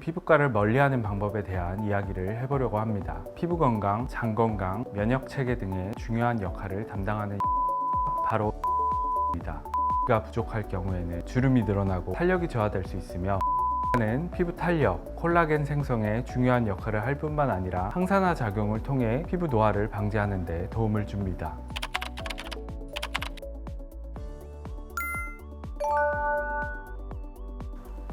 피부과를 멀리하는 방법에 대한 이야기를 해보려고 합니다. 피부 건강, 장 건강, 면역 체계 등의 중요한 역할을 담당하는 바로 입니다. 가 부족할 경우에는 주름이 늘어나고 탄력이 저하될 수 있으며 는 피부 탄력, 콜라겐 생성에 중요한 역할을 할 뿐만 아니라 항산화 작용을 통해 피부 노화를 방지하는 데 도움을 줍니다.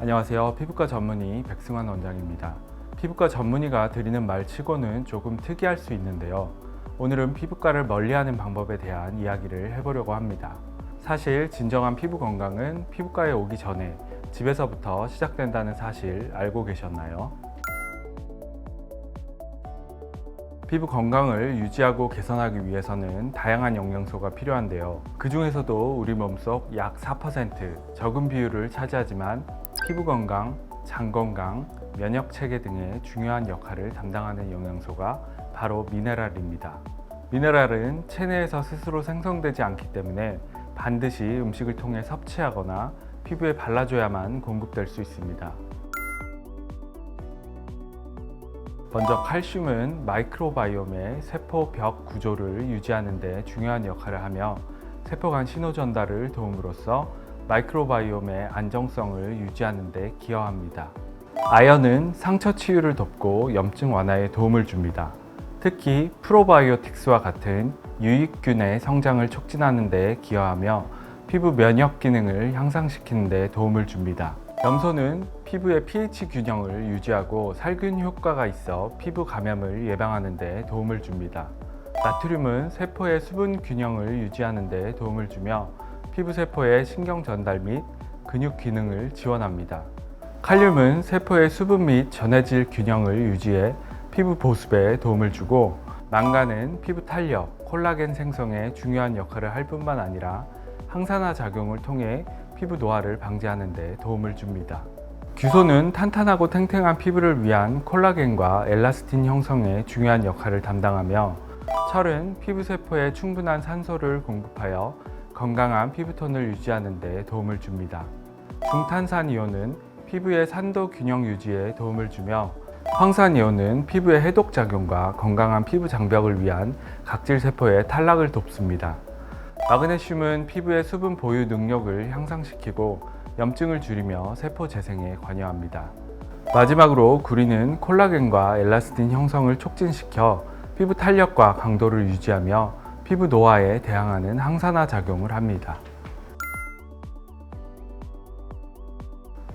안녕하세요. 피부과 전문의 백승환 원장입니다. 피부과 전문의가 드리는 말치고는 조금 특이할 수 있는데요. 오늘은 피부과를 멀리하는 방법에 대한 이야기를 해보려고 합니다. 사실 진정한 피부 건강은 피부과에 오기 전에 집에서부터 시작된다는 사실 알고 계셨나요? 피부 건강을 유지하고 개선하기 위해서는 다양한 영양소가 필요한데요. 그 중에서도 우리 몸속 약 4% 적은 비율을 차지하지만 피부 건강, 장 건강, 면역 체계 등의 중요한 역할을 담당하는 영양소가 바로 미네랄입니다. 미네랄은 체내에서 스스로 생성되지 않기 때문에 반드시 음식을 통해 섭취하거나 피부에 발라줘야만 공급될 수 있습니다. 먼저 칼슘은 마이크로바이옴의 세포 벽 구조를 유지하는 데 중요한 역할을 하며 세포 간 신호 전달을 도움으로써 마이크로바이옴의 안정성을 유지하는 데 기여합니다. 아연은 상처 치유를 돕고 염증 완화에 도움을 줍니다. 특히 프로바이오틱스와 같은 유익균의 성장을 촉진하는 데 기여하며 피부 면역 기능을 향상시키는 데 도움을 줍니다. 염소는 피부의 pH 균형을 유지하고 살균 효과가 있어 피부 감염을 예방하는 데 도움을 줍니다. 나트륨은 세포의 수분 균형을 유지하는 데 도움을 주며 피부 세포의 신경 전달 및 근육 기능을 지원합니다. 칼륨은 세포의 수분 및 전해질 균형을 유지해 피부 보습에 도움을 주고 망간은 피부 탄력, 콜라겐 생성에 중요한 역할을 할 뿐만 아니라 항산화 작용을 통해 피부 노화를 방지하는 데 도움을 줍니다. 규소는 탄탄하고 탱탱한 피부를 위한 콜라겐과 엘라스틴 형성에 중요한 역할을 담당하며 철은 피부 세포에 충분한 산소를 공급하여 건강한 피부톤을 유지하는 데 도움을 줍니다. 중탄산이온은 피부의 산도 균형 유지에 도움을 주며 황산이온은 피부의 해독 작용과 건강한 피부 장벽을 위한 각질 세포의 탈락을 돕습니다. 마그네슘은 피부의 수분 보유 능력을 향상시키고 염증을 줄이며 세포 재생에 관여합니다. 마지막으로 구리는 콜라겐과 엘라스틴 형성을 촉진시켜 피부 탄력과 강도를 유지하며 피부 노화에 대항하는 항산화 작용을 합니다.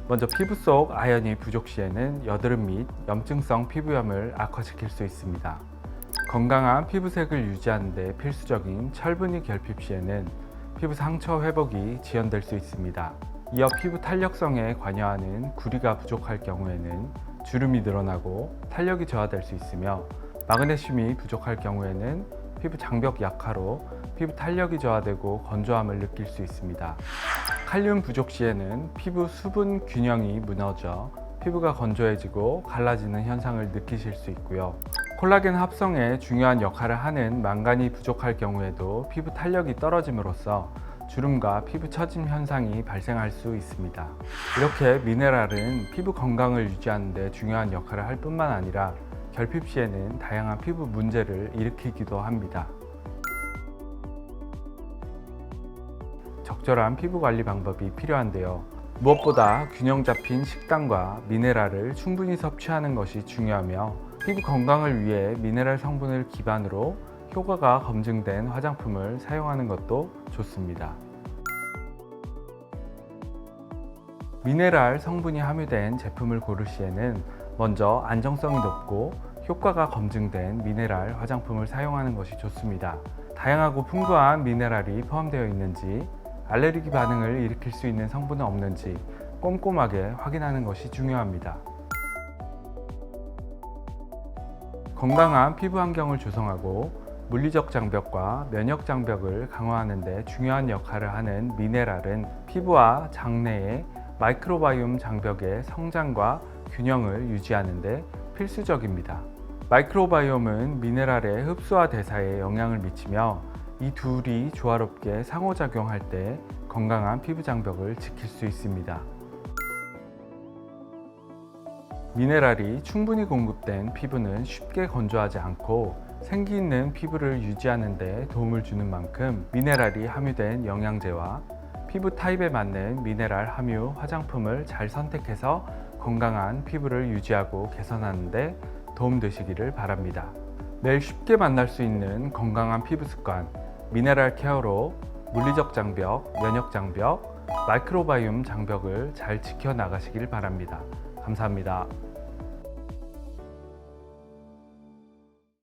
먼저 피부 속 아연이 부족 시에는 여드름 및 염증성 피부염을 악화시킬 수 있습니다. 건강한 피부색을 유지하는 데 필수적인 철분이 결핍 시에는 피부 상처 회복이 지연될 수 있습니다. 이어 피부 탄력성에 관여하는 구리가 부족할 경우에는 주름이 늘어나고 탄력이 저하될 수 있으며 마그네슘이 부족할 경우에는 피부 장벽 약화로 피부 탄력이 저하되고 건조함을 느낄 수 있습니다. 칼륨 부족 시에는 피부 수분 균형이 무너져 피부가 건조해지고 갈라지는 현상을 느끼실 수 있고요. 콜라겐 합성에 중요한 역할을 하는 망간이 부족할 경우에도 피부 탄력이 떨어짐으로써 주름과 피부 처짐 현상이 발생할 수 있습니다. 이렇게 미네랄은 피부 건강을 유지하는 데 중요한 역할을 할 뿐만 아니라 결핍 시에는 다양한 피부 문제를 일으키기도 합니다. 적절한 피부 관리 방법이 필요한데요. 무엇보다 균형 잡힌 식단과 미네랄을 충분히 섭취하는 것이 중요하며 피부 건강을 위해 미네랄 성분을 기반으로 효과가 검증된 화장품을 사용하는 것도 좋습니다. 미네랄 성분이 함유된 제품을 고를 시에는 먼저 안정성이 높고 효과가 검증된 미네랄 화장품을 사용하는 것이 좋습니다. 다양하고 풍부한 미네랄이 포함되어 있는지, 알레르기 반응을 일으킬 수 있는 성분은 없는지 꼼꼼하게 확인하는 것이 중요합니다. 건강한 피부 환경을 조성하고 물리적 장벽과 면역 장벽을 강화하는 데 중요한 역할을 하는 미네랄은 피부와 장내의 마이크로바이옴 장벽의 성장과 균형을 유지하는 데 필수적입니다. 마이크로바이옴은 미네랄의 흡수와 대사에 영향을 미치며 이 둘이 조화롭게 상호작용할 때 건강한 피부 장벽을 지킬 수 있습니다. 미네랄이 충분히 공급된 피부는 쉽게 건조하지 않고 생기 있는 피부를 유지하는 데 도움을 주는 만큼 미네랄이 함유된 영양제와 피부 타입에 맞는 미네랄 함유 화장품을 잘 선택해서 건강한 피부를 유지하고 개선하는 데 도움되시기를 바랍니다. 매일 쉽게 만날 수 있는 건강한 피부 습관, 미네랄 케어로 물리적 장벽, 면역 장벽, 마이크로바이옴 장벽을 잘 지켜나가시길 바랍니다. 감사합니다.